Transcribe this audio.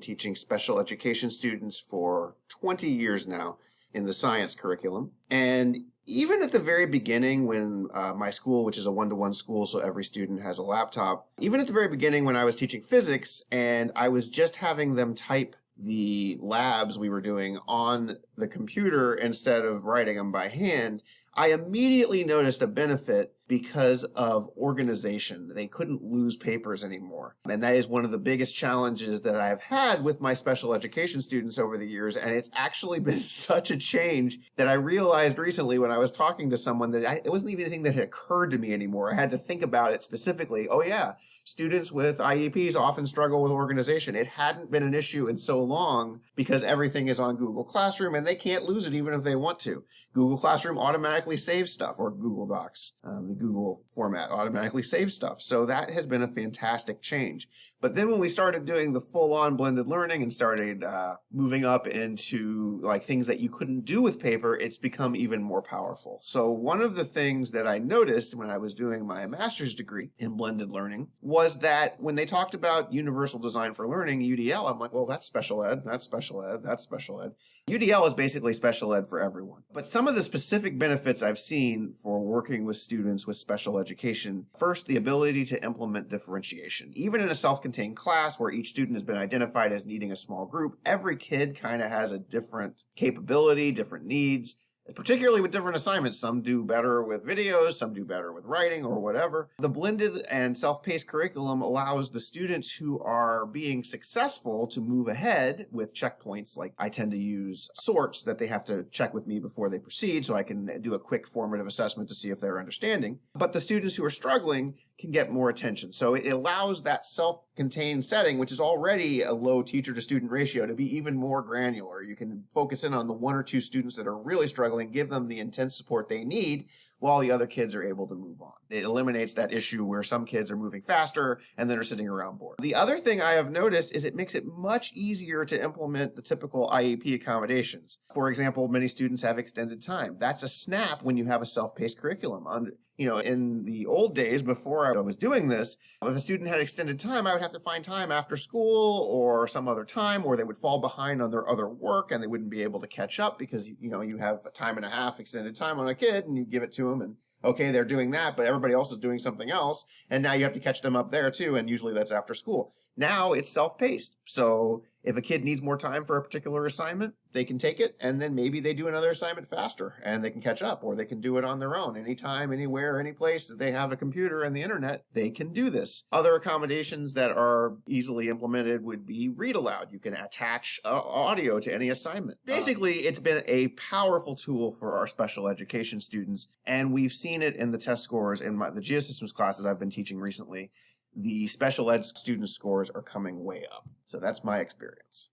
teaching special education students for 20 years now in the science curriculum. And even at the very beginning when my school, which is a one-to-one school, so every student has a laptop, even at the very beginning when I was teaching physics and I was just having them type the labs we were doing on the computer instead of writing them by hand, I immediately noticed a benefit because of organization. They couldn't lose papers anymore. And that is one of the biggest challenges that I've had with my special education students over the years. And it's actually been such a change that I realized recently when I was talking to someone that it wasn't even anything that had occurred to me anymore. I had to think about it specifically. Oh yeah, students with IEPs often struggle with organization. It hadn't been an issue in so long because everything is on Google Classroom and they can't lose it even if they want to. Google Classroom automatically saves stuff, or Google Docs, the Google format automatically saves stuff. So that has been a fantastic change. But then when we started doing the full-on blended learning and started moving up into like things that you couldn't do with paper, it's become even more powerful. So one of the things that I noticed when I was doing my master's degree in blended learning was that when they talked about universal design for learning, UDL, I'm like, well, that's special ed, that's special ed, that's special ed. UDL is basically special ed for everyone. But some of the specific benefits I've seen for working with students with special education, first, the ability to implement differentiation. Even in a self-contained class where each student has been identified as needing a small group, every kid kind of has a different capability, different needs, particularly with different assignments. Some do better with videos, some do better with writing or whatever. The blended and self-paced curriculum allows the students who are being successful to move ahead with checkpoints. Like I tend to use sorts that they have to check with me before they proceed so I can do a quick formative assessment to see if they're understanding. But the students who are struggling can get more attention. So it allows that self-contained setting, which is already a low teacher to student ratio, to be even more granular. You can focus in on the one or two students that are really struggling, give them the intense support they need while the other kids are able to move on. It eliminates that issue where some kids are moving faster and then are sitting around bored. The other thing I have noticed is it makes it much easier to implement the typical IEP accommodations. For example, many students have extended time. That's a snap when you have a self-paced curriculum. In the old days before I was doing this, if a student had extended time, I would have to find time after school or some other time, or they would fall behind on their other work and they wouldn't be able to catch up because, you have a time and a half extended time on a kid and you give it to them and okay, they're doing that, but everybody else is doing something else. And now you have to catch them up there too. And usually that's after school. Now it's self-paced. So if a kid needs more time for a particular assignment, they can take it and then maybe they do another assignment faster and they can catch up, or they can do it on their own. Anytime, anywhere, any place that they have a computer and the internet, they can do this. Other accommodations that are easily implemented would be read aloud. You can attach audio to any assignment. Basically, it's been a powerful tool for our special education students, and we've seen it in the test scores in the Geosystems classes I've been teaching recently. The special ed student scores are coming way up. So that's my experience.